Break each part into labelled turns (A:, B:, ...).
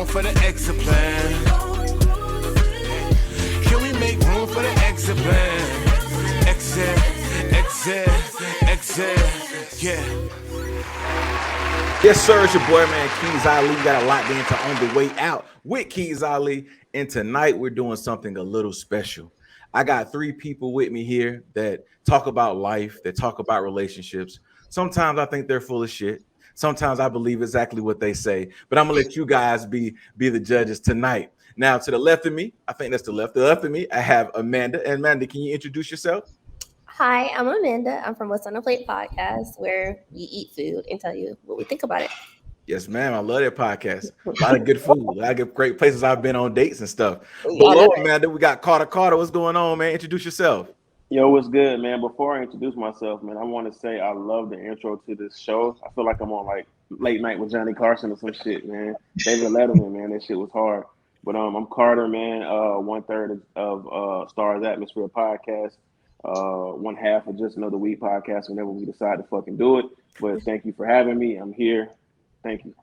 A: room for the exit plan? Can we make room for the exit plan? Exit, yeah.
B: Yes, sir, it's your boy, man, Keiz Ali. We got a lot to enter on the way out with Keiz Ali. And tonight we're doing something a little special. I got three people with me here that talk about life, that talk about relationships. Sometimes I think they're full of shit. Sometimes I believe exactly what they say. But I'm gonna let you guys be the judges tonight. Now, to the left of me, I think that's the left. The left of me, I have Amanda. And Amanda, can you introduce yourself?
C: Hi, I'm Amanda. I'm from What's on the Plate podcast, where we eat food and tell you what we think about it.
B: Yes, ma'am. I love that podcast. A lot of good food. A lot of great places I've been on dates and stuff. Below Amanda, we got Carter. Carter, what's going on, man? Introduce yourself.
D: Yo, what's good, man? Before I introduce myself, man, I want to say I love the intro to this show. I feel like I'm on like late night with Johnny Carson or some shit, man. David Letterman, man, that shit was hard. But I'm Carter, man. 1/3 of Stars Atmosphere podcast. 1/2 of Just Another Week podcast. Whenever we decide to fucking do it. But thank you for having me. I'm here. Thank you.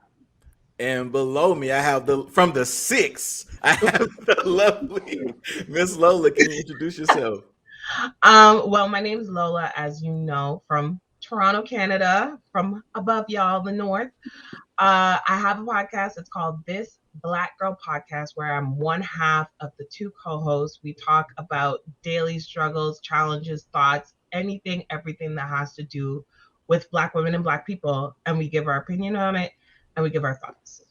B: And below me, I have from the 6. I have the lovely Miss Lola. Can you introduce yourself?
E: Well, my name is Lola, as you know, from Toronto, Canada, from above y'all, the north. I have a podcast. It's called This Black Girl Podcast, where I'm 1/2 of the 2 co-hosts. We talk about daily struggles, challenges, thoughts, anything, everything that has to do with Black women and Black people. And we give our opinion on it and we give our thoughts.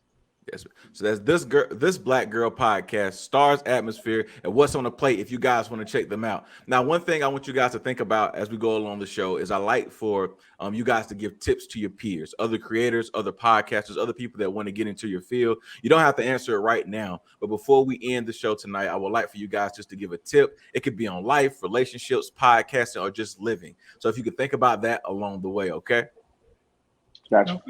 B: Yes. So that's this Black Girl podcast, Stars Atmosphere, and What's on the Plate. If you guys want to check them out. Now, one thing I want you guys to think about as we go along the show is I like for you guys to give tips to your peers, other creators, other podcasters, other people that want to get into your field. You don't have to answer it right now, but before we end the show tonight, I would like for you guys just to give a tip. It could be on life, relationships, podcasting, or just living. So if you could think about that along the way, okay?
D: Gotcha.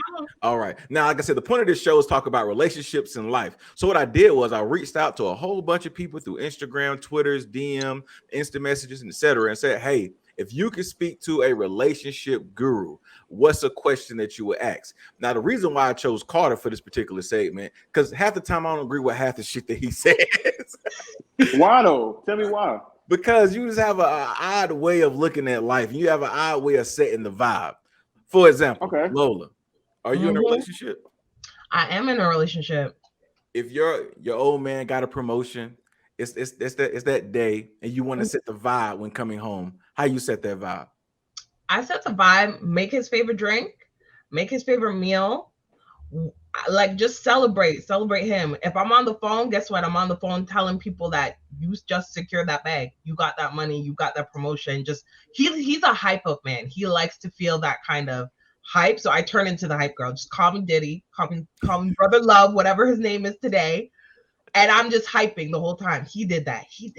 B: All right. Now, like I said, the point of this show is talk about relationships and life. So what I did was I reached out to a whole bunch of people through Instagram, Twitter's, DM, Instant messages, and etc. and said, hey, if you could speak to a relationship guru, what's a question that you would ask? Now, the reason why I chose Carter for this particular segment, because half the time I don't agree with half the shit that he says.
D: Why though? Tell me why.
B: Because you just have an odd way of looking at life. You have an odd way of setting the vibe. For example, okay. Lola, are you in a relationship?
E: I am in a relationship.
B: If your old man got a promotion, it's that day, and you want to set the vibe when coming home. How you set that vibe?
E: I set the vibe. Make his favorite drink, make his favorite meal. Like just celebrate him. If I'm on the phone, guess what? I'm on the phone telling people that you just secured that bag. You got that money. You got that promotion. Just he's a hype up man. He likes to feel that kind of hype. So I turn into the hype girl. Just call me Diddy. Call me Brother Love, whatever his name is today. And I'm just hyping the whole time. He did that. You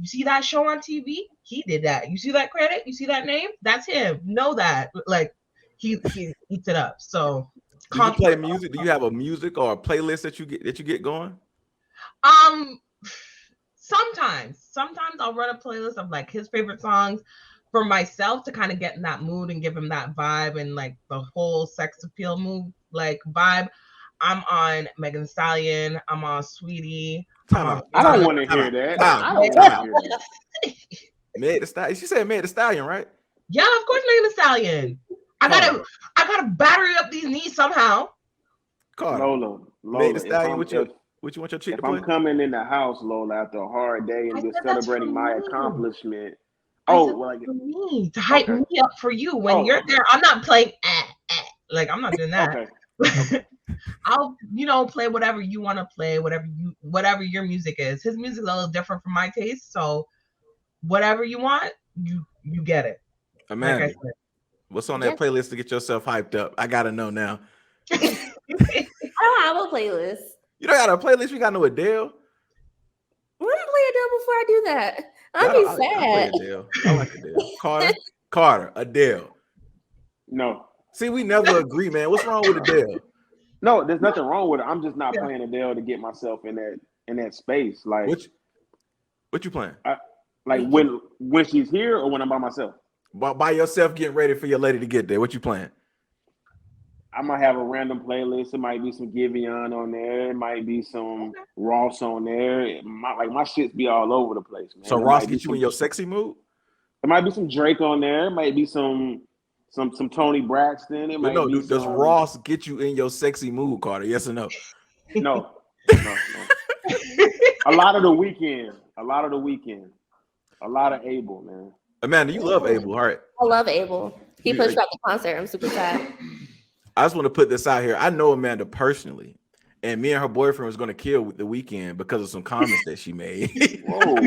E: see that show on TV? He did that. You see that credit? You see that name? That's him. Know that. Like he eats it up. So.
B: Do you play music? Do you have a music or a playlist that you get going?
E: Sometimes I'll run a playlist of like his favorite songs for myself to kind of get in that mood and give him that vibe and like the whole sex appeal move like vibe. I'm on Megan Thee Stallion. I'm on Sweetie.
D: I don't want to hear that. I don't want to hear that.
B: Meg Thee Stallion. She said Meg Thee Stallion, right?
E: Yeah, of course, Megan Thee Stallion. I gotta battery up these knees somehow.
D: Lola,
B: Meg Thee Stallion, what you want your chick to play?
D: If I'm coming in the house, Lola, after a hard day and just celebrating my accomplishment.
E: For me to hype me up for you when you're there. I'm not playing like I'm not doing that. Okay. I'll play whatever you want to play, whatever your music is. His music is a little different from my taste, so whatever you want, you get it.
B: Amanda, like what's on that playlist to get yourself hyped up? I gotta know now.
C: I don't have a playlist.
B: You don't got a playlist? You got no Adele?
C: We're gonna play Adele before I do that. I'll be sad.
B: I like Adele. Carter, Adele.
D: No.
B: See, we never agree, man. What's wrong with Adele?
D: No, there's nothing wrong with it. I'm just not playing Adele to get myself in that space. Like
B: what you playing?
D: Like when she's here or when I'm by myself?
B: By yourself getting ready for your lady to get there. What you playing?
D: I might have a random playlist. It might be some Giveon on there. It might be some Ross on there. My shits be all over the place, man.
B: So Ross get you in your sexy mood?
D: There might be some Drake on there. It might be some Tony Braxton. It
B: But
D: might
B: no,
D: be
B: dude, does Ross get you in your sexy mood, Carter? Yes or no?
D: No. A lot of the weekend. A lot of Abel, man.
B: Amanda, you love Abel, all right?
C: I love Abel. He pushed out the concert. I'm super sad.
B: I just want to put this out here. I know Amanda personally, and me and her boyfriend was going to kill the weekend because of some comments that she made.
D: Whoa.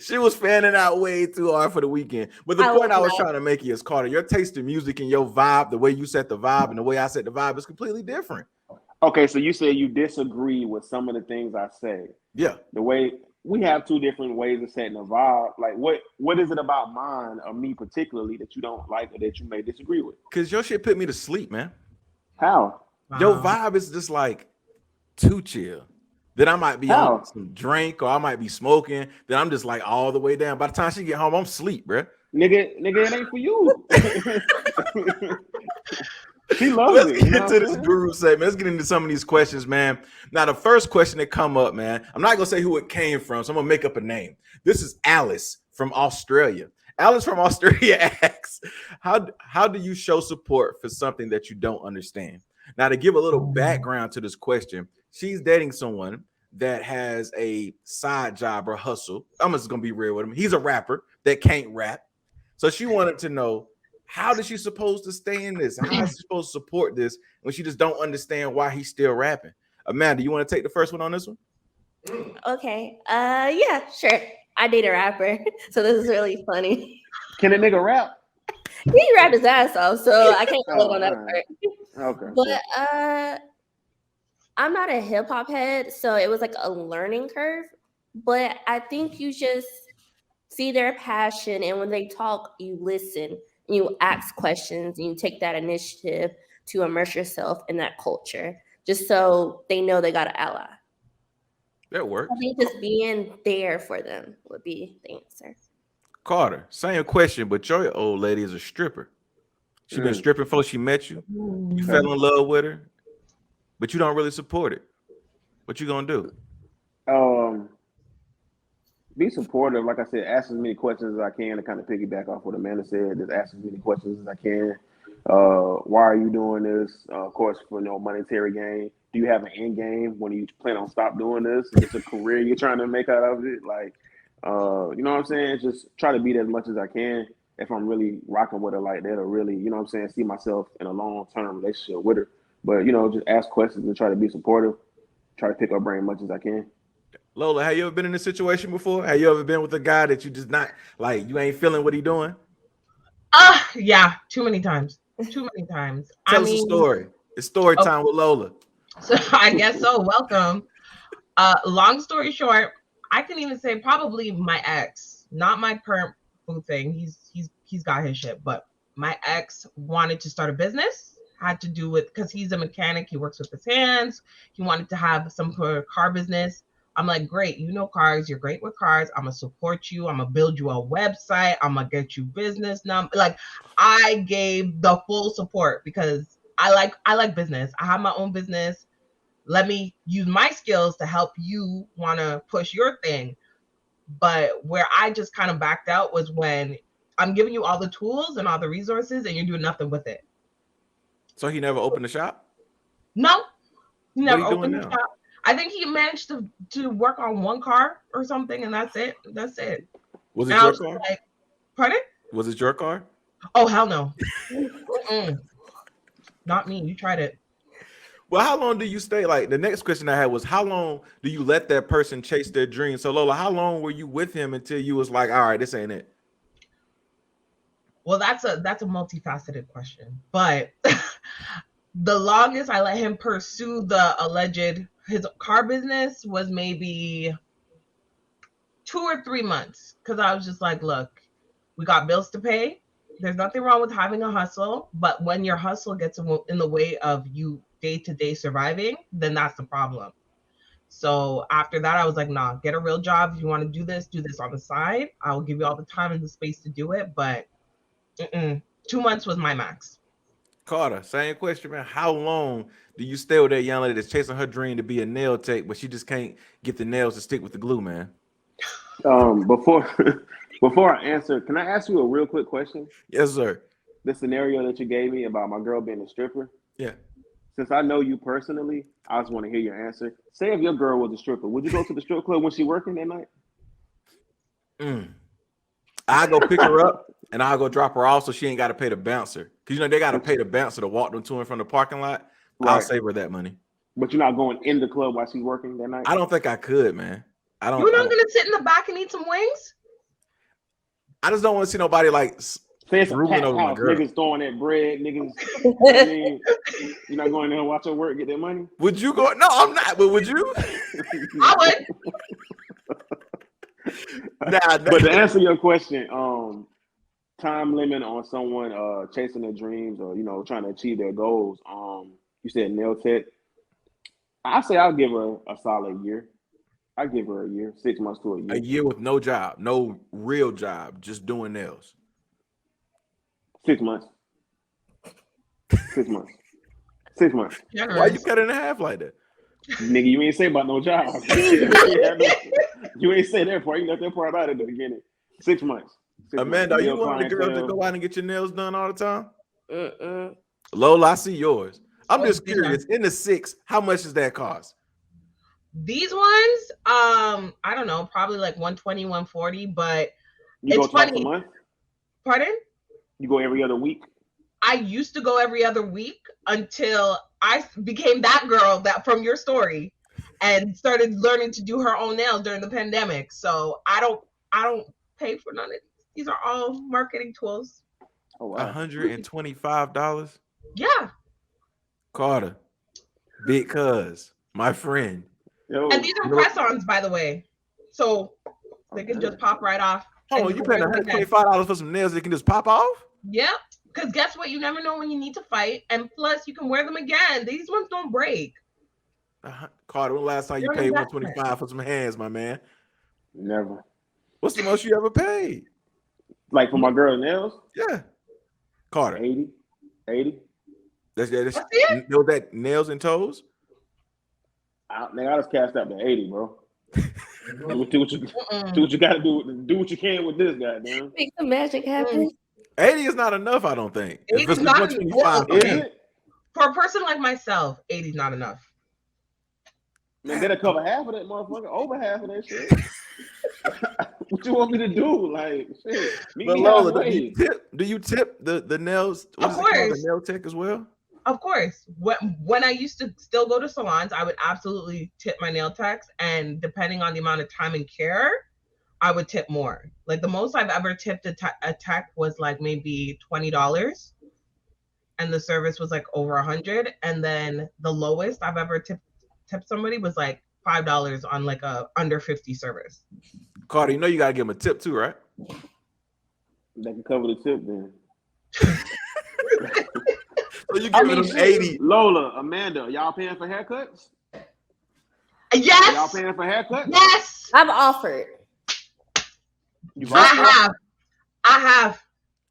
B: She was fanning out way too hard for the weekend. But the point I was trying to make is, Carter, your taste in music and your vibe, the way you set the vibe and the way I set the vibe is completely different.
D: Okay, so you say you disagree with some of the things I say.
B: Yeah.
D: The way we have two different ways of setting a vibe. Like, what is it about mine or me particularly that you don't like or that you may disagree with?
B: Because your shit put me to sleep, man.
D: How?
E: Wow.
B: Your vibe is just like too chill. Then I might be on some drink or I might be smoking. Then I'm just like all the way down. By the time she get home, I'm asleep, bro.
D: Nigga, it ain't for you. She loves
B: Let's
D: it.
B: get into this guru segment. Let's get into some of these questions, man. Now, the first question that come up, man, I'm not gonna say who it came from, so I'm gonna make up a name. This is Alice from Australia. Alice from Australia asks, how do you show support for something that you don't understand? Now, to give a little background to this question, she's dating someone that has a side job or hustle. I'm just gonna be real with him. He's a rapper that can't rap. So she wanted to know, how is she supposed to stay in this? How is she supposed to support this when she just don't understand why he's still rapping? Amanda, you want to take the first one on this one?
C: Okay. Yeah, sure. I date a rapper, so this is really funny.
D: Can a nigga rap?
C: He rapped his ass off, so I can't relate on that part.
D: Okay.
C: But I'm not a hip hop head, so it was like a learning curve. But I think you just see their passion, and when they talk, you listen, and you ask questions, and you take that initiative to immerse yourself in that culture, just so they know they got an ally.
B: That works.
C: I think just being there for them would be the answer.
B: Carter, same question, but your old lady is a stripper. She been stripping before she met you. You fell in love with her, but you don't really support it. What you gonna do?
D: Be supportive. Like I said, ask as many questions as I can to kind of piggyback off what Amanda said. Just ask as many questions as I can. Why are you doing this? Of course, for no monetary gain. Do you have an end game when you plan on stop doing this? Is this a career you're trying to make out of it? Like, you know what I'm saying? Just try to beat as much as I can. If I'm really rocking with her like that, or really, you know what I'm saying, see myself in a long-term relationship with her. But, you know, just ask questions and try to be supportive. Try to pick her brain as much as I can.
B: Lola, have you ever been in this situation before? Have you ever been with a guy that you just not like, you ain't feeling what he doing?
E: Yeah, too many times. Tell us
B: a story. It's story time with Lola.
E: So I guess so. Welcome. Long story short, I can even say probably my ex, not my current boo thing. He's got his shit, but my ex wanted to start a business. Had to do with, because he's a mechanic, he works with his hands. He wanted to have some car business. I'm like, great, you know cars, you're great with cars. I'm gonna support you. I'm gonna build you a website. I'm gonna get you business number. Like, I gave the full support because I like business. I have my own business. Let me use my skills to help you want to push your thing. But where I just kind of backed out was when I'm giving you all the tools and all the resources and you're doing nothing with it.
B: So he never opened a shop?
E: No, he never
B: What he
E: opened
B: doing
E: the
B: now?
E: shop. I think he managed to work on one car or something, and that's it.
B: Was it
E: And I
B: your
E: was
B: car?
E: like, pardon?
B: Was it your car?
E: Oh, hell no. Mm-mm. Not me. You tried it.
B: Well, how long do you stay? Like, the next question I had was, how long do you let that person chase their dream? So Lola, how long were you with him until you was like, all right, this ain't it?
E: Well, that's a multifaceted question, but the longest I let him pursue his car business was maybe 2 or 3 months, because I was just like, look, we got bills to pay. There's nothing wrong with having a hustle, but when your hustle gets in the way of you day-to-day surviving, then that's the problem. So after that, I was like, nah, get a real job. If you want to do this on the side. I will give you all the time and the space to do it, but 2 months was my max.
B: Carter, same question, man. How long do you stay with that young lady that's chasing her dream to be a nail tech, but she just can't get the nails to stick with the glue, man?
D: Before before I answer, can I ask you a real quick question?
B: Yes, sir.
D: The scenario that you gave me about my girl being a stripper.
B: Yeah.
D: Since I know you personally, I just want to hear your answer. Say if your girl was a stripper, would you go to the strip club when she working that night?
B: I go pick her up and I'll go drop her off so she ain't got to pay the bouncer. Because, you know, they got to pay the bouncer to walk them to and from the parking lot. I'll
D: Right.
B: save her that money.
D: But you're not going in the club while she's working that night?
B: I don't think I could, man. I don't.
E: You're
B: I
E: not
B: don't-
E: gonna sit in the back and eat some wings?
B: I just don't want to see nobody like
D: Say it's a
B: drooling
D: packed
B: over my
D: house,
B: girl.
D: niggas throwing that bread, niggas. I mean, you're not going there and watch her work, get that money?
B: Would you go? No, I'm not. But would you?
E: I would.
B: Nah,
D: But to answer your question, time limit on someone chasing their dreams or, you know, trying to achieve their goals. You said nail tech. I say I'll give her a solid year. I give her a year, 6 months to a year.
B: a year with no job, no real job, just doing nails.
D: 6 months. 6 months. 6 months.
B: Why you cut it in half like that?
D: Nigga, you ain't say about no job. You ain't say that part. You left that part out at the beginning. 6 months. 6
B: Amanda, are
D: months.
B: you one of the girls that
D: Clientele.
B: go out and get your nails done all the time?
C: Mm-mm.
B: Lola, I see yours. I'm
E: Oh,
B: just
E: yeah.
B: curious. In the 6, how much does that cost?
E: These ones, I don't know, probably like 120, 140, but
D: You go
E: It's
D: twice
E: funny.
D: a month?
E: pardon?
D: You go every other week?
E: I used to go every other week until I became that girl that from your story and started learning to do her own nails during the pandemic. So I don't pay for none of these. These are all marketing tools.
D: Oh, wow.
B: $125?
E: Yeah.
B: Carter, big cuz, my friend.
D: Yo,
E: And these are
B: You know-
E: press-ons, by the way. So they can just pop right off.
B: Hold
E: And
B: on, you
E: can
B: paying
E: wear them again.
B: $125 for some nails that can just pop off?
E: Yep. Because guess what? You never know when you need to fight. And plus, you can wear them again. These ones don't break.
B: Carter, when last time you
E: You're an
B: paid
E: investment.
B: $125 for some hands, my man?
D: never.
B: What's the most you ever paid?
D: Like for my girl nails,
B: Yeah. Carter.
D: 80. 80.
B: That's
E: That's it?
B: know that nails and toes?
D: Nigga, I just cashed out to 80, bro. do what you
E: Mm-mm.
D: do what you gotta do. Do what you can with this, goddamn.
C: Make the magic happen.
B: 80 is not enough, I don't think. If
E: 80
B: it's
E: is not
B: 125,
E: enough.
D: Is
E: Okay.
D: it?
E: For a person like myself, 80 is not enough.
D: Man, that'll cover half of that motherfucker, over half of that shit. What you want me to do? Like, shit. Meet
B: But
D: me
B: Lola,
D: halfway.
B: do you tip the nails? What
E: Of
B: is it called? The
E: course.
B: nail tech as well?
E: Of course. When I used to still go to salons, I would absolutely tip my nail techs. And depending on the amount of time and care, I would tip more. Like the most I've ever tipped a tech was like maybe $20. And the service was like over 100. And then the lowest I've ever tipped somebody was like $5 on like a under 50 service.
B: Carter, you know you gotta give them a tip too, right?
D: That can cover the tip then.
B: So you giving them
D: shit,
B: 80.
D: Lola, Amanda, y'all paying for haircuts? Y'all
E: Yes.
D: paying for haircuts?
E: Yes.
C: I've offered.
D: You
E: I have.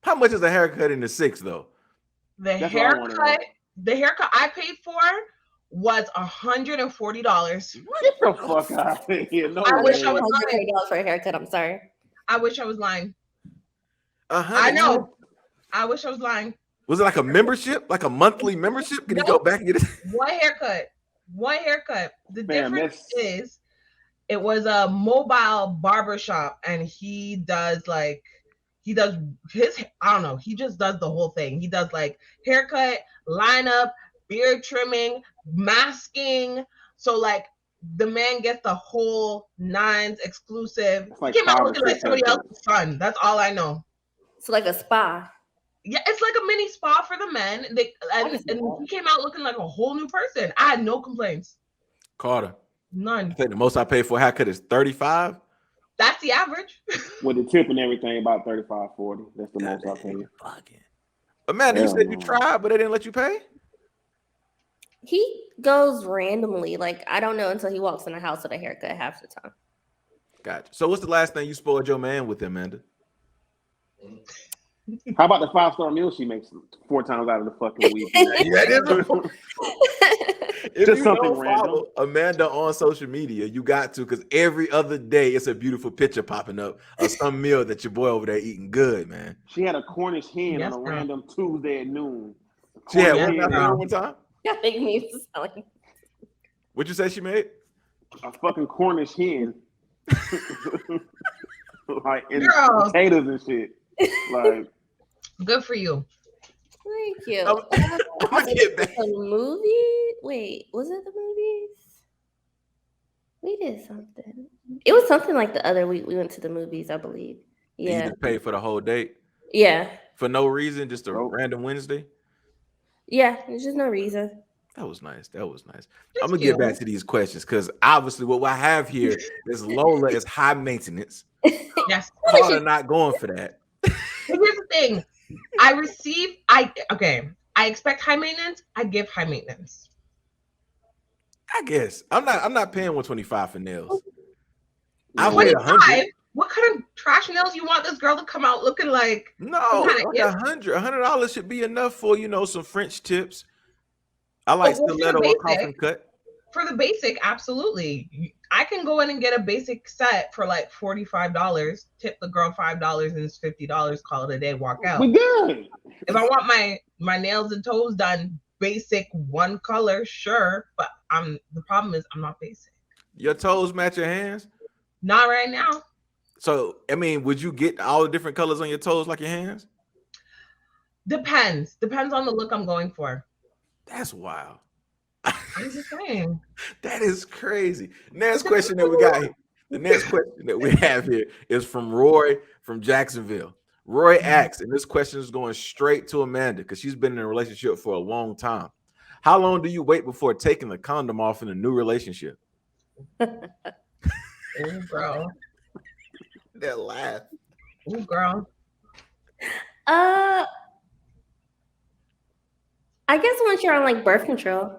B: How much is a haircut in the 6 though?
E: The
D: That's what I wanna know.
E: haircut I paid for was $140.
D: Get the fuck out of here. No
E: I
D: way.
E: wish I was
C: $100 for a haircut. I'm sorry.
E: I wish I was lying.
B: Uh-huh.
E: I know. I wish I was lying.
B: Was it like a membership? Like a monthly membership? Can you
E: No.
B: go back and get it?
E: One haircut. The
D: Man,
E: difference is it was a mobile barber shop and he does his, I don't know, he just does the whole thing. He does like haircut, lineup, beard trimming, masking. So like the man gets the whole nines exclusive.
D: It's like
E: He came out
D: 5 or
E: looking like
D: 6
E: somebody
D: haircuts.
E: else's son. That's all I know.
C: It's like a spa.
E: Yeah, it's like a mini spa for the men. And he came out looking like a whole new person. I had no complaints.
B: Carter, I
E: None.
B: think the most I paid for a haircut is 35.
E: That's the average.
D: With the tip and everything, about 35, 40. That's the most I pay.
B: Fucking. Amanda, you
D: Hell
B: said you
D: no.
B: tried, but they didn't let you pay?
C: He goes randomly. Like, I don't know until he walks in the house with a haircut half the time.
B: Gotcha. So what's the last thing you spoiled your man with, Amanda?
D: How about the 5-star meal she makes 4 times out of the fucking week?
B: Yeah, if
D: Just
B: you
D: something
B: don't
D: random.
B: follow Amanda on social media, you got to, because every other day it's a beautiful picture popping up of some meal that your boy over there eating good, man.
D: She had a Cornish hen
E: Yes,
D: on a
E: girl.
D: random Tuesday at noon.
B: She had
D: Cornish
B: one
E: Yeah,
D: hen,
E: girl.
B: one time.
C: That make me sound like
B: What you say she made?
D: a fucking Cornish hen, like and
E: Girl.
D: potatoes and shit. Like,
E: Good for you.
C: thank you.
B: I'm gonna get back.
C: The movie? Wait, was it the movies? We did something. It was something like the other week we went to the movies, I believe.
B: And you
C: Yeah.
B: just paid for the whole date
C: Yeah.
B: for no reason, just a
D: Nope.
B: random Wednesday.
C: Yeah. There's just no reason.
B: That was nice. That was nice.
E: That's
B: I'm gonna
E: cute.
B: get back to these questions because obviously what I have here is Lola is high maintenance.
E: Yes.
B: Carter not going for that.
E: Here's the thing. I expect high maintenance. I give high maintenance.
B: I guess I'm not paying 125 for nails. I weigh
E: 25?
B: 100.
E: What kind of trash nails you want this girl to come out looking like?
B: No,
E: kinda
B: like $100 should be enough for some French tips. I like
E: Well, for the
B: stiletto or
E: basic-
B: coffin cut.
E: For the basic, absolutely. I can go in and get a basic set for like $45. Tip the girl $5 and it's $50. Call it a day. Walk out.
D: we good.
E: If I want my nails and toes done basic one color, sure. But the problem is I'm not basic.
B: Your toes match your hands.
E: Not right now.
B: So I mean, would you get all the different colors on your toes like your hands?
E: Depends on the look I'm going for.
B: That's wild.
E: I'm just saying.
B: That is crazy. Next question that we got here. The next question that we have here is from Roy from Jacksonville. Roy asks, and this question is going straight to Amanda because she's been in a relationship for a long time. How long do you wait before taking the condom off in a new relationship?
E: Ooh, girl.
B: That laugh.
E: Ooh, girl.
C: I guess once you're on like birth control.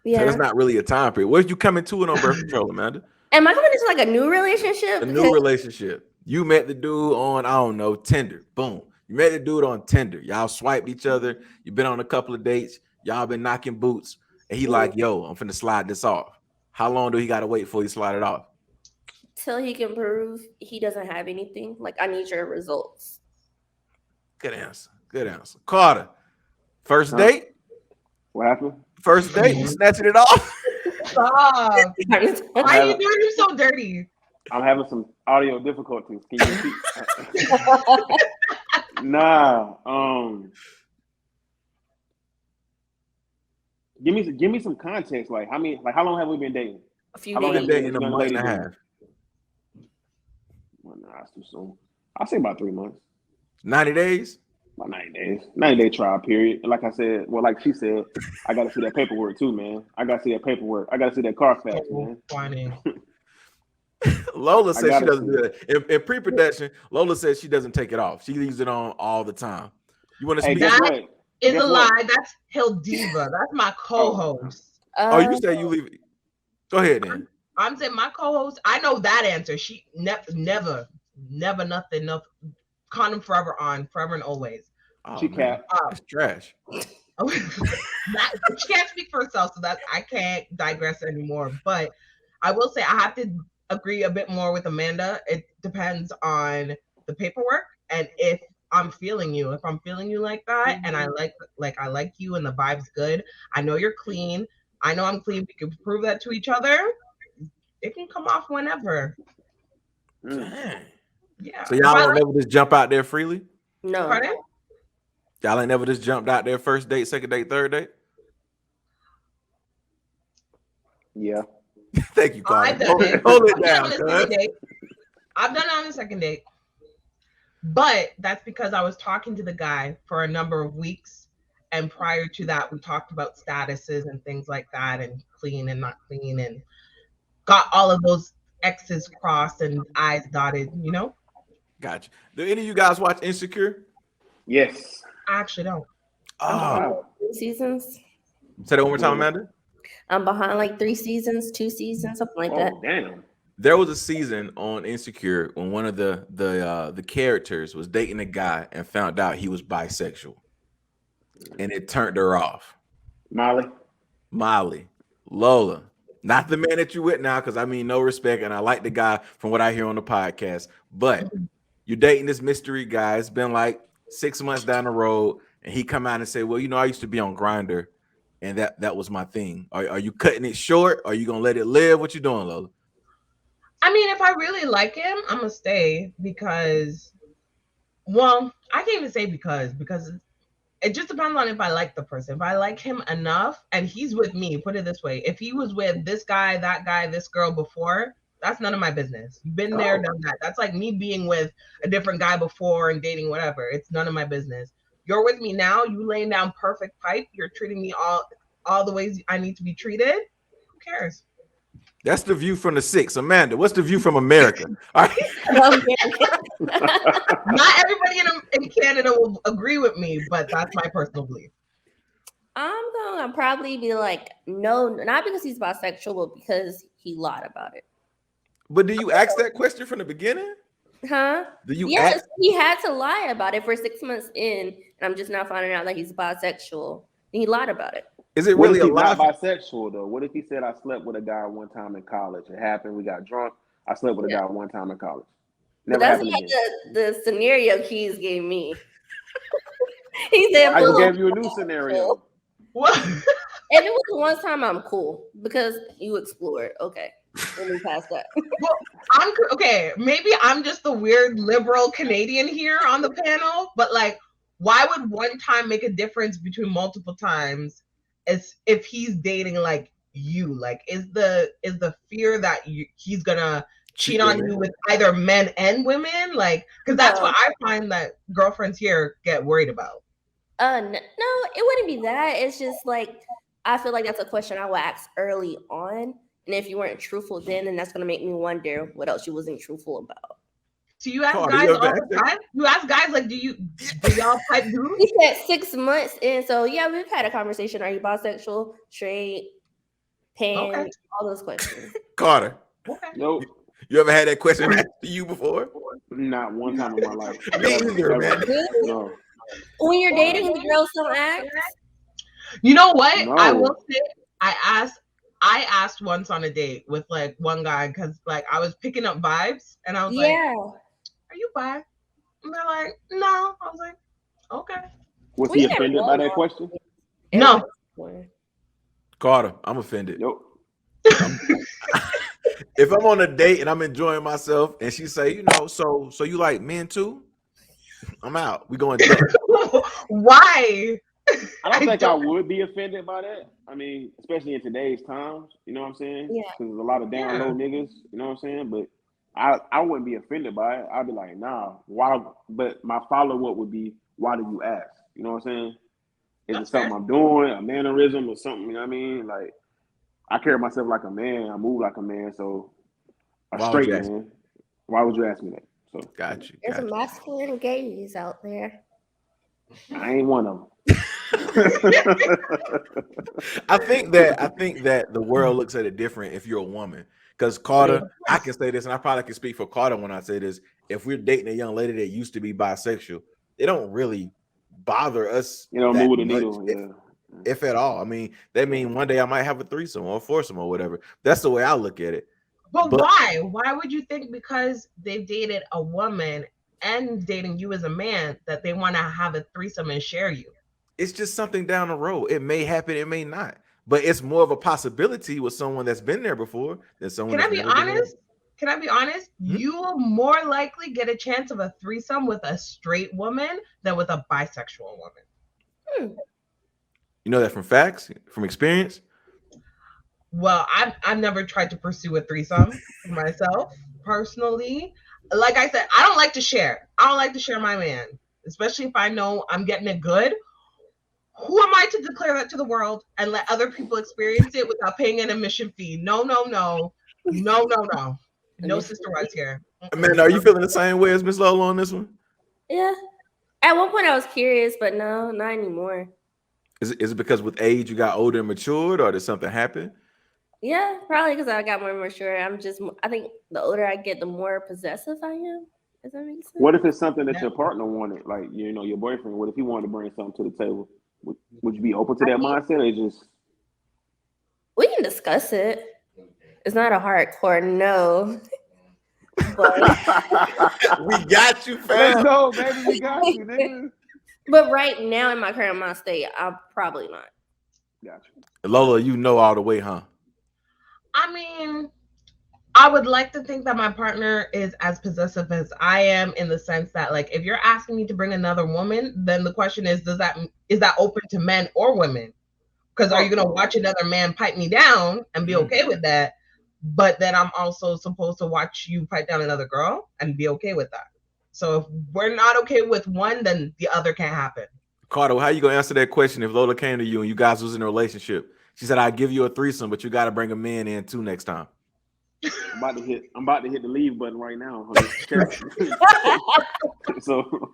B: So
C: Yeah.
B: that's not really a time period. Where did you come into it on birth control, Amanda?
C: Am I coming into like a new relationship?
B: A new relationship. You met the dude on, I don't know, Tinder. Boom. You met the dude on Tinder. Y'all swiped each other. You've been on a couple of dates. Y'all been knocking boots. And he like, yo, I'm finna slide this off. How long do he got to wait before he slide it off?
C: Till he can prove he doesn't have anything. Like, I need your results.
B: Good answer. Good answer. Carter, first date?
D: What happened?
B: First date, you snatching it off?
E: Stop. Why are you doing him so dirty?
D: I'm having some audio difficulties. Can you repeat? Nah. Give me some context. Like how long have we been dating?
C: A few
D: How long
B: Been
D: have
C: days.
D: you
B: dating a month and a half.
D: Well, nah, that's too soon. I'll say about 3 months.
B: 90 days?
D: About 90 days. 90-day trial period. And like I said, well, like she said, I gotta see that paperwork too, man. I gotta see that paperwork. I gotta see that Carfax, man.
E: Funny.
B: Lola says she
D: gotta
B: doesn't
D: see
B: do that. In pre-production, Lola says she doesn't take it off. She leaves it on all the time. You want to
D: Hey,
B: speak?
D: guess
E: That
D: what?
E: Is
D: Guess
E: a
D: what?
E: lie. That's Hildiva. That's my co-host.
B: Oh, you say you leave it. Go ahead then.
E: I'm saying my co-host. I know that answer. She never, nothing. Condom forever on, forever and always.
B: Oh,
D: She
B: man.
D: can't.
B: That's trash.
E: She can't speak for herself, so that I can't digress anymore. But I will say I have to agree a bit more with Amanda. It depends on the paperwork and if I'm feeling you. If I'm feeling you like that, and I like you, and the vibe's good. I know you're clean. I know I'm clean. We can prove that to each other. It can come off whenever.
B: Dang.
E: Yeah.
B: So y'all don't never just jump out there freely?
C: No.
E: Pardon?
B: Y'all ain't never just jumped out there first date, second date, third date?
D: Yeah.
B: Thank you, Carter.
E: I've done it.
B: Hold it
E: I've
B: down,
E: done it on the second
B: cuz.
E: date. I've done it on the second date. But that's because I was talking to the guy for a number of weeks. And prior to that, we talked about statuses and things like that, and clean and not clean, and got all of those X's crossed and I's dotted, you know?
B: Gotcha. Do any of you guys watch Insecure?
D: Yes.
E: I actually don't.
B: Oh,
C: 3 seasons.
B: say that one more time, Amanda.
C: I'm behind like 3 seasons, 2 seasons, something like that.
D: Oh, damn.
B: There was a season on Insecure when one of the characters was dating a guy and found out he was bisexual, and it turned her off. Molly, Lola, not the man that you with now, because I mean no respect, and I like the guy from what I hear on the podcast, but you're dating this mystery guy. It's been like 6 months down the road, and he come out and say, "Well, I used to be on Grinder, and that was my thing." Are you cutting it short? Are you gonna let it live? What you doing, Lola?
E: I mean, if I really like him, I'm gonna stay because, well, I can't even say because it just depends on if I like the person. If I like him enough and he's with me, put it this way, if he was with this guy, that guy, this girl before, that's none of my business. You've been there, done that. That's like me being with a different guy before and dating whatever. It's none of my business. You're with me now. You laying down perfect pipe. You're treating me all the ways I need to be treated. Who cares?
B: That's the view from the 6. Amanda, what's the view from America? All right.
E: Not everybody in Canada will agree with me, but that's my personal belief.
C: I'm gonna probably be like, no, not because he's bisexual, but because he lied about it.
B: But do you ask that question from the beginning?
C: Huh?
B: Do you
C: Yes, he had to lie about it for 6 months in, and I'm just now finding out that he's bisexual. And he lied about it.
B: Is it
D: What
B: really
D: if
B: a
D: he's
B: lie?
D: not bisexual though? What if he said I slept with a guy one time in college? It happened. We got drunk. I slept with a guy one time in college.
C: But
D: Never
C: that's
D: happened
C: not
D: again.
C: the scenario Keiz gave me. He said,
D: I just gave you a new scenario.
E: What?
C: If it was one time, I'm cool because you explored. Okay, let me pass that.
E: Well, okay. Maybe I'm just the weird liberal Canadian here on the panel, but like, why would one time make a difference between multiple times? As if he's dating like you, like is the fear that he's gonna cheat on you with either men and women, like because that's what I find that girlfriends here get worried about.
C: No, it wouldn't be that. It's just like I feel like that's a question I would ask early on, and if you weren't truthful then that's gonna make me wonder what else you wasn't truthful about.
E: So you ask guys all the time? You ask guys like, do y'all pipe dudes?
C: He said 6 months in, so yeah, we've had a conversation. Are you bisexual, straight, pan, all those questions.
B: Carter.
E: Okay.
D: Nope.
B: You ever had that question asked to you before?
D: Not one time in my life.
B: Me either, man.
D: No.
C: When you're dating, the girls don't ask.
E: You know what?
D: No.
E: I will say I asked once on a date with like one guy because like I was picking up vibes and I was like, are you bi? And they're like, no. I was like, okay.
D: Was he offended by that question?
E: No.
B: Carter, I'm offended.
D: Nope.
B: If I'm on a date and I'm enjoying myself and she say, so you like men too? I'm out. We going to
E: Why?
D: I don't think I would be offended by that. I mean, especially in today's times, you know what I'm saying?
C: Yeah.
D: Because there's a lot of down low niggas, you know what I'm saying? But I wouldn't be offended by it. I'd be like, nah, why? But my follow-up would be, why do you ask? You know what I'm saying? Is it something I'm doing, a mannerism or something, you know what I mean? Like, I carry myself like a man. I move like a man. So, straight man. Why would you ask me that? So,
B: got you.
C: There's a masculine gays out there.
D: I ain't one of them.
B: I think that the world looks at it different if you're a woman. Because Carter, I can say this, and I probably can speak for Carter when I say this. If we're dating a young lady that used to be bisexual, it don't really bother us.
D: You know, move the needle,
B: if at all. I mean, that mean one day I might have a threesome or a foursome or whatever. That's the way I look at it.
E: But why? Why would you think because they've dated a woman and dating you as a man that they want to have a threesome and share you?
B: It's just something down the road. It may happen, it may not. But it's more of a possibility with someone that's been there before than someone.
E: Can I be honest? Mm-hmm. You will more likely get a chance of a threesome with a straight woman than with a bisexual woman.
B: You know that from facts, from experience?
E: Well, I've never tried to pursue a threesome for myself personally. Like I said, I don't like to share. I don't like to share my man, especially if I know I'm getting it good. Who am I to declare that to the world and let other people experience it without paying an admission fee? No. No sister rights here.
B: Man, are you feeling the same way as Miss Lola on this one?
C: Yeah. At one point I was curious, but no, not anymore.
B: Is it because with age you got older and matured, or did something happen?
C: Yeah, probably because I got more mature. I think the older I get, the more possessive I am. Does that make
D: What
C: sense?
D: if it's something that
E: Yeah.
D: your partner wanted, like your boyfriend? What if he wanted to bring something to the table? Would you be open to
C: I
D: that
C: think
D: mindset, or just
C: we can discuss it. It's not a hardcore no, but
B: We got you,
D: let's
B: fam.
D: go, baby? We got you, nigga.
C: but right now in my current mind state, I'm probably not.
D: Got you.
B: Lola, you know all the way, huh?
E: I mean, I would like to think that my partner is as possessive as I am, in the sense that, like, if you're asking me to bring another woman, then the question is, is that open to men or women? Because are you gonna watch another man pipe me down and be okay with that? But then I'm also supposed to watch you pipe down another girl and be okay with that. So if we're not okay with one, then the other can't happen.
B: Carter, how you gonna answer that question if Lola came to you and you guys was in a relationship? She said, "I'll give you a threesome, but you got to bring a man in too next time."
D: I'm about to hit the leave button right now on this chat. So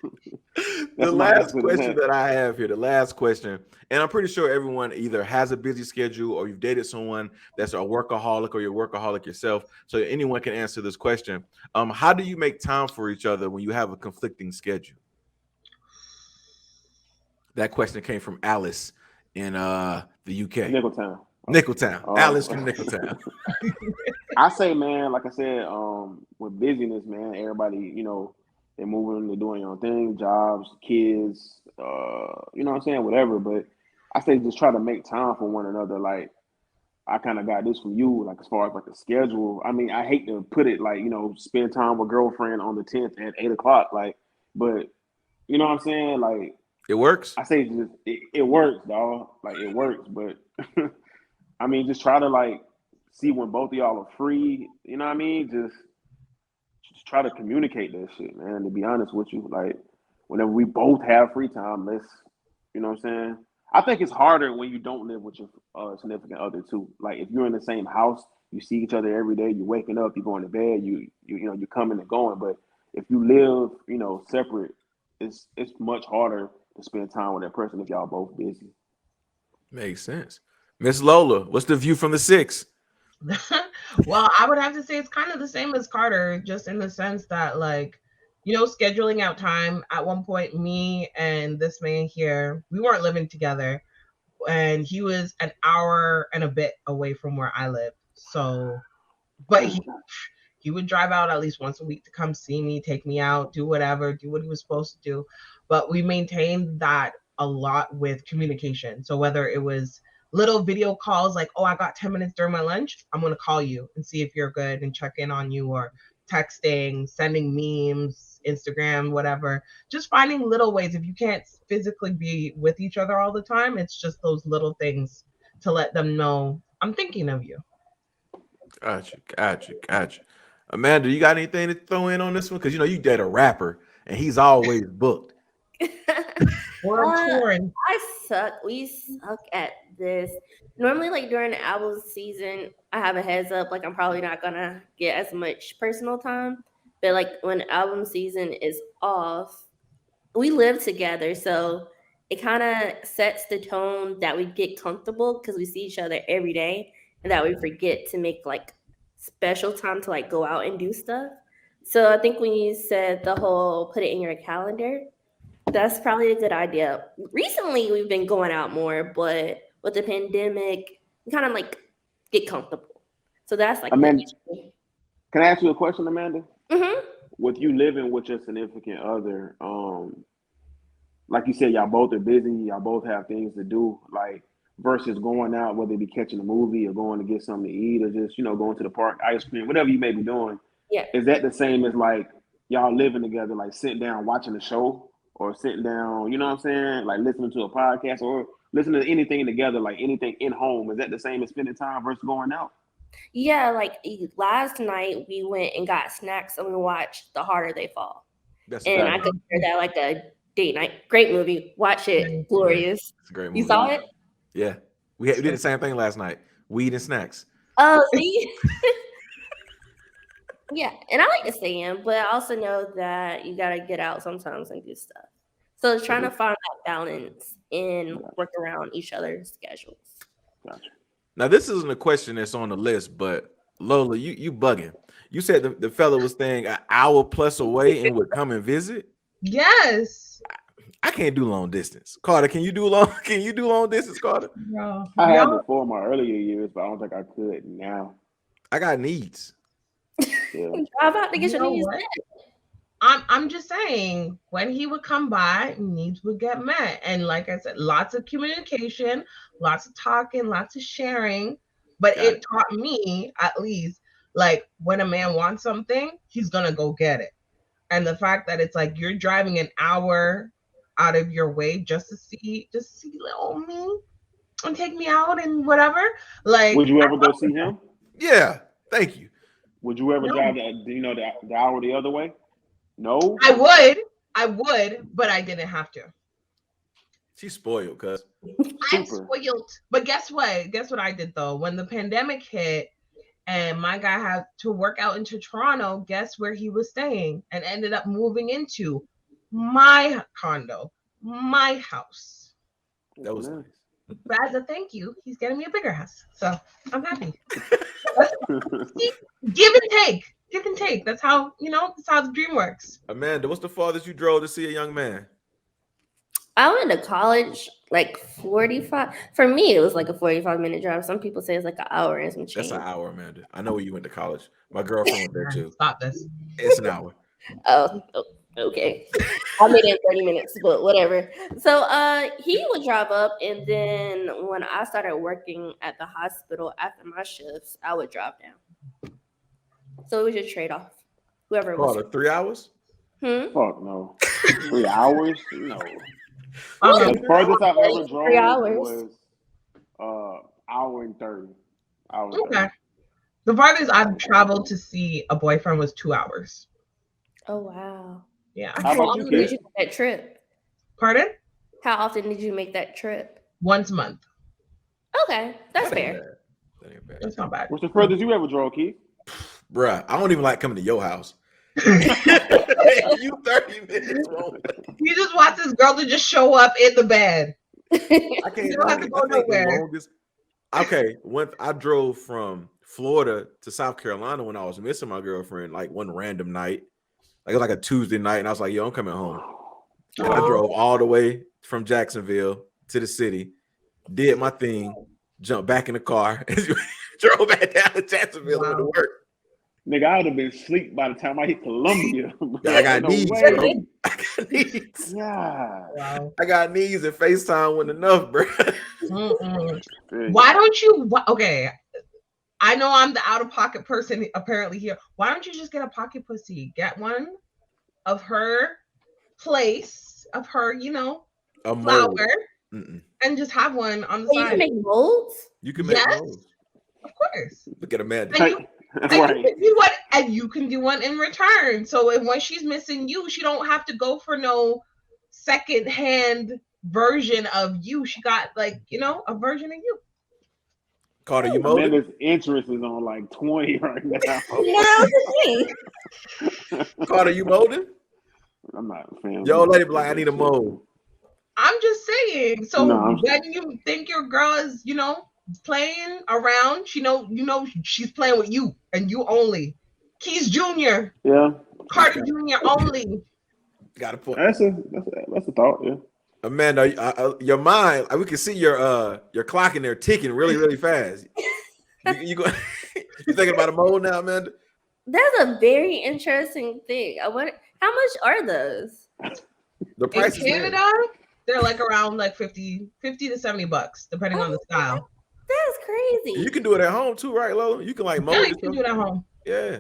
B: The
D: that's my
B: last
D: answer to
B: question
D: that.
B: that I have here, the last question, and I'm pretty sure everyone either has a busy schedule or you've dated someone that's a workaholic or you're a workaholic yourself. So anyone can answer this question. How do you make time for each other when you have a conflicting schedule? That question came from Alice in the UK.
D: Nickeltown.
B: Nickeltown. Alice from
D: Um,
B: Nickeltown.
D: I say, man, like I said, with busyness, man, everybody, they're moving, they're doing their own thing, jobs, kids, you know what I'm saying, whatever. But I say just try to make time for one another. Like I kind of got this from you, like as far as like the schedule. I mean, I hate to put it like, spend time with girlfriend on the 10th at 8 o'clock, like, but you know what I'm saying? Like
B: It works.
D: I say just it works, dog. Like it works, but I mean, just try to like see when both of y'all are free. You know what I mean? Just try to communicate that shit, man. To be honest with you, like whenever we both have free time, let's, you know what I'm saying? I think it's harder when you don't live with your significant other too. Like if you're in the same house, you see each other every day. You're waking up, you're going to bed, you're coming and going. But if you live, separate, it's much harder to spend time with that person if y'all both busy.
B: Makes sense. Miss Lola, what's the view from the six?
E: Well, I would have to say it's kind of the same as Carter, just in the sense that, like, scheduling out time. At one point, me and this man here, we weren't living together, and he was an hour and a bit away from where I live. So, but he would drive out at least once a week to come see me, take me out, do whatever, do what he was supposed to do. But we maintained that a lot with communication. So whether it was little video calls like, oh, I got 10 minutes during my lunch, I'm going to call you and see if you're good and check in on you, or texting, sending memes, Instagram, whatever. Just finding little ways. If you can't physically be with each other all the time, it's just those little things to let them know I'm thinking of you.
B: Gotcha. Amanda, you got anything to throw in on this one? Because you date a rapper and he's always booked.
E: We're touring.
C: I suck. We suck at this. Normally, like during the album season, I have a heads up. Like I'm probably not gonna get as much personal time. But like when album season is off, we live together, so it kind of sets the tone that we get comfortable because we see each other every day, and that we forget to make like special time to like go out and do stuff. So I think when you said the whole put it in your calendar, that's probably a good idea. Recently, we've been going out more, but with the pandemic, we kind of like get comfortable. So that's like the
D: Amanda,
C: issue.
D: can I ask you a question, Amanda?
C: Hmm.
D: With you living with your significant other, like you said, y'all both are busy, y'all both have things to do, like versus going out, whether it be catching a movie or going to get something to eat or just, going to the park, ice cream, whatever you may be doing.
C: Yeah.
D: Is that the same as like y'all living together, like sitting down watching a show or sitting down, you know what I'm saying? Like listening to a podcast or listening to anything together, like anything in home. Is that the same as spending time versus going out?
C: Yeah, like last night we went and got snacks and we watched The Harder They Fall.
B: That's a
C: And
B: good
C: I
B: one.
C: consider that like a date night. Great movie. Watch it. Glorious.
B: It's a great
C: You
B: movie.
C: saw it?
B: Yeah. We did the same thing last night. Weed and snacks.
C: Oh, see? Yeah. And I like to stay in, but I also know that you got to get out sometimes and do stuff. So it's trying to find that balance and
D: Gotcha.
C: work around each other's schedules.
D: Gotcha.
B: Now, this isn't a question that's on the list, but Lola, you bugging. You said the fella was staying an hour plus away and would come and visit.
E: Yes.
B: I can't do long distance. Carter, can you do long? Can you do long distance, Carter?
E: Bro.
D: I had
E: Y'all-
D: before my earlier years, but I don't think I could now.
B: I got needs.
D: Yeah.
C: Drive out to get
E: You
C: your
E: know
C: knees
E: what?
C: met.
E: I'm just saying, when he would come by, needs would get met. And like I said, lots of communication, lots of talking, lots of sharing. But
B: Got
E: it taught me, at least, like when a man wants something, he's gonna go get it. And the fact that it's like you're driving an hour out of your way just to see little me and take me out and whatever. Like,
D: Would you ever go see him?
B: Yeah, thank you.
D: Would you ever
E: No.
D: drive the hour the other way? No.
E: I would, but I didn't have to.
B: She's spoiled, cuz.
E: I'm
D: Super.
E: spoiled. But guess what? Guess what I did though? When the pandemic hit and my guy had to work out into Toronto, guess where he was staying and ended up moving into my condo, my house.
B: That was
D: Yeah.
B: nice.
E: But as a thank you, he's getting me a bigger house. So I'm happy. Give and take. Give and take. That's how, that's how the dream works.
B: Amanda, what's the farthest you drove to see a young man?
C: I went to college like 45. For me, it was like a 45-minute drive. Some people say it's like an hour and some change.
B: That's an hour, Amanda. I know where you went to college. My girlfriend went there too.
E: Stop this.
B: It's an hour.
C: Oh, okay. I made it in 30 minutes, but whatever. So he would drive up, and then when I started working at the hospital after my shifts, I would drive down. So it was just trade-off. Whoever it was.
B: Carter, 3 hours?
D: Fuck no. 3 hours? No.
E: Um,
D: The farthest I've ever
C: 3 hours.
D: was hour and 30. Hour and
E: Okay.
D: 30.
E: The farthest I've traveled to see a boyfriend was 2 hours.
C: Oh, wow.
E: Yeah.
D: How about
C: often
D: you,
C: did
D: kid?
C: you make that trip?
E: Pardon?
C: How often did you make that trip?
E: Once a month.
C: Okay, that's
B: That ain't
C: fair.
B: bad. That ain't bad.
E: That's not bad.
D: What's the furthest you ever drove, Keith?
B: Bruh, I don't even like coming to your house. You 30 minutes. Won't.
E: You just want this girl to just show up in the bed.
B: I can't,
E: You don't have to go
B: I think the
E: nowhere.
B: longest. Okay, when I drove from Florida to South Carolina when I was missing my girlfriend, like one random night, like it was like a Tuesday night, and I was like, "Yo, I'm coming home." And I
E: Oh.
B: drove all the way from Jacksonville to the city, did my thing, jumped back in the car, and drove back down to Jacksonville
E: Wow.
B: to work.
D: Nigga, I would have been asleep by the time I hit Columbia.
B: I got
D: No
B: knees,
D: way.
B: bro. I got knees.
D: Yeah.
E: Wow.
B: I got knees, and FaceTime wasn't enough, bro.
E: Mm-mm.
D: Yeah.
E: Why don't you? Okay, I know I'm the out of pocket person apparently here. Why don't you just get a pocket pussy? Get one of her place, of her,
B: A mold.
E: flower,
B: Mm-mm.
E: and just have one on the
C: So you
E: side.
C: can make molds?
B: You can make
E: Yes.
B: molds.
E: Of course.
B: Look at Amanda.
E: And you, and you
D: Right.
E: can do one, and you can do one in return. So when she's missing you, she don't have to go for no second-hand version of you. She got a version of you.
B: Carter, you molded?
D: Amanda's interest is on like 20 right now.
C: Yeah, that's the thing.
B: Carter, you molded?
D: I'm not a fan.
B: Yo, lady, be like, I need a mold.
E: I'm just saying. So
D: No, I'm-
E: when you think your girl is, playing around, she's playing with you and you only. Keys Jr.,
D: Yeah,
E: Carter Jr. only.
B: Got a point.
D: that's a thought. Yeah.
B: Amanda, your mind, we can see your clock in there ticking really, really fast. You thinking about a mold now, Amanda?
C: That's a very interesting thing. I wonder how much are those?
B: The
E: In
B: price is there.
E: Canada, they're like around like 50 to $70, depending on the style.
C: That's crazy.
B: You can do it at home too, right, Lola? You can like mold
E: Yeah, you
B: yourself.
E: can do it at home.
B: Yeah.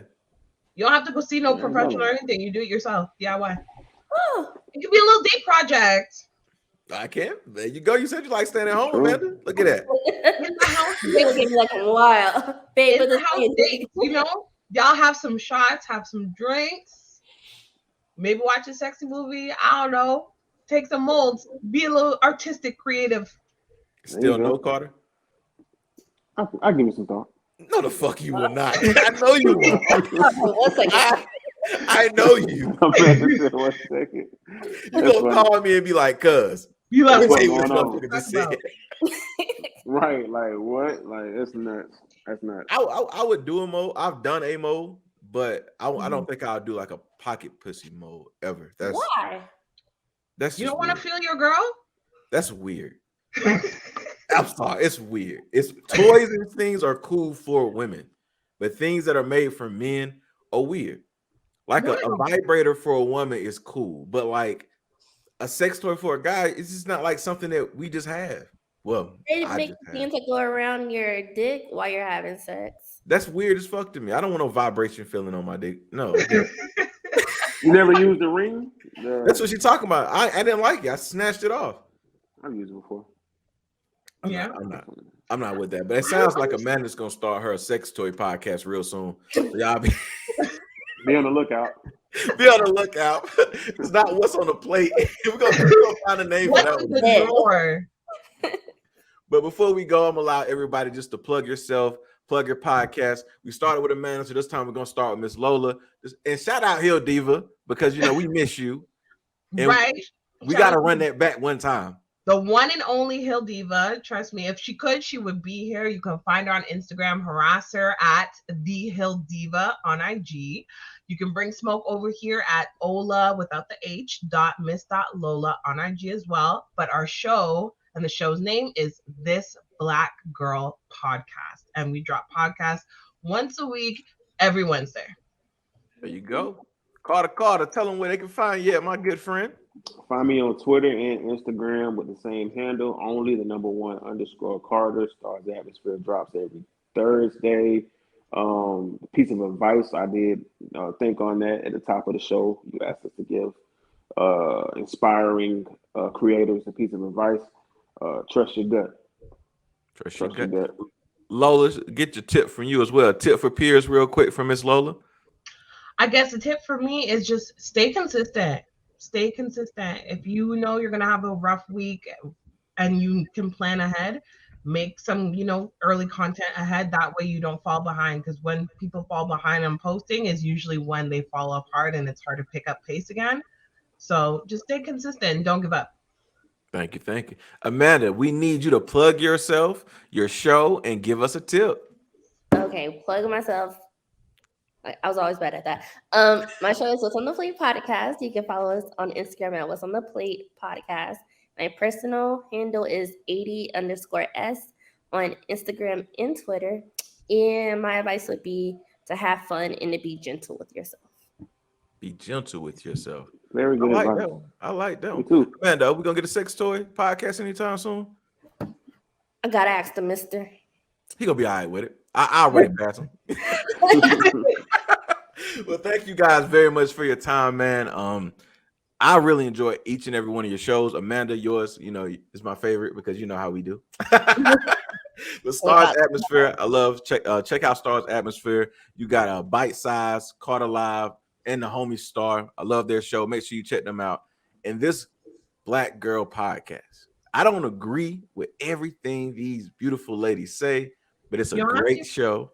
E: You don't have to go see no
D: Yeah,
E: professional
D: no.
E: or anything. You do it yourself, DIY.
C: Oh,
E: It could be a little date project.
B: I can. There you go. You said you like staying at home,
D: True.
B: Amanda. Look at that.
E: In the house
C: they will give me like a while. Babe,
E: in
C: put
E: the
C: this
E: house
C: in.
E: date, y'all have some shots, have some drinks, maybe watch a sexy movie. I don't know. Take some molds, be a little artistic, creative.
B: Still
D: you go.
B: no, Carter?
D: I'll give you some thought.
B: No, the fuck you will not. I know you will.
C: One second.
B: I know you.
D: Amanda said 1 second.
B: You
D: That's
B: gonna
D: funny.
B: call me and be like, cuz.
E: You
B: Let
E: like
B: me
D: What's
B: tell you what
D: going
B: this
D: on?
B: motherfucker just
E: Talk
B: said.
D: Right, like what? Like that's nuts. That's nuts.
B: I would do a mode. I've done a mode, but I
E: Mm-hmm.
B: don't think I'll do like a pocket pussy mode ever.
C: Why?
B: That's
E: You
B: just
E: don't want to
B: weird.
E: feel your girl?
B: That's weird. I'm sorry, it's weird. It's toys and things are cool for women, but things that are made for men are weird. Like a
E: Wow.
B: vibrator for a woman is cool, but like a sex toy for a guy, it's just not like something that we just have. Well,
C: They
B: I
C: make
B: just
C: you
B: have.
C: seem to go around your dick while you're having sex.
B: That's weird as fuck to me. I don't want no vibration feeling on my dick. No,
D: You never used the ring?
B: that's what she's talking about. I didn't like it. I snatched it off.
D: I've used it before.
E: Yeah.
B: I'm not with that. But it sounds like Amanda's gonna start her sex toy podcast real soon. So y'all be
D: Be on the lookout.
B: be on the lookout. It's not what's on the plate. We're gonna find a name for that
E: What's in
B: one.
E: the drawer?
B: But before we go, I'm gonna allow everybody just to plug yourself, plug your podcast. We started with Amanda, so this time we're gonna start with Miss Lola. And shout out Hill Diva because we miss you. And
E: Right.
B: we
E: Shout
B: gotta
E: out
B: run that back one time.
E: The one and only Hill Diva. Trust me, if she could, she would be here. You can find her on Instagram, harass her at the Hill Diva on IG. You can bring smoke over here at Ola without the H .miss.Lola on IG as well. But our show and the show's name is This Black Girl Podcast. And we drop podcasts once a week, every Wednesday.
B: There you go. Carter, tell them where they can find you, my good friend.
D: Find me on Twitter and Instagram with the same handle, only the _Carter. Stars Atmosphere drops every Thursday. Piece of advice I did think on that at the top of the show. You asked us to give inspiring creators a piece of advice. Trust your gut.
B: Trust your gut. Lola, get your tip from you as well. Tip for peers real quick from Miss Lola.
E: I guess the tip for me is just stay consistent. Stay consistent. If you know you're going to have a rough week and you can plan ahead, make some, early content ahead. That way you don't fall behind, because when people fall behind on posting is usually when they fall apart and it's hard to pick up pace again. So just stay consistent and don't give up.
B: Thank you. Amanda, we need you to plug yourself, your show, and give us a tip.
C: Okay, plug myself. I was always bad at that. My show is What's on the Plate Podcast. You can follow us on Instagram at What's on the Plate Podcast. My personal handle is 80_S on Instagram and Twitter. And my advice would be to have fun and to be gentle with yourself.
B: Be gentle with yourself.
D: Very good advice.
B: I like that one.
D: Me too.
B: Amanda, we gonna get a sex toy podcast anytime soon?
C: I gotta ask the mister.
B: He gonna be all right with it. I already passed him. Well, thank you guys very much for your time, man. I really enjoy each and every one of your shows. Amanda, yours, is my favorite because you know how we do. The Stars Atmosphere, I love. Check out Stars Atmosphere. You got a Bite Size, Carter Live, and the Homie Star. I love their show. Make sure you check them out. And this Black Girl Podcast. I don't agree with everything these beautiful ladies say, but it's a great show.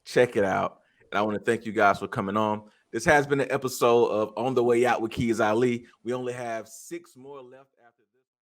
B: Check it out. And I want to thank you guys for coming on. This has been an episode of On the Way Out with Keiz Ali. We only have 6 more left after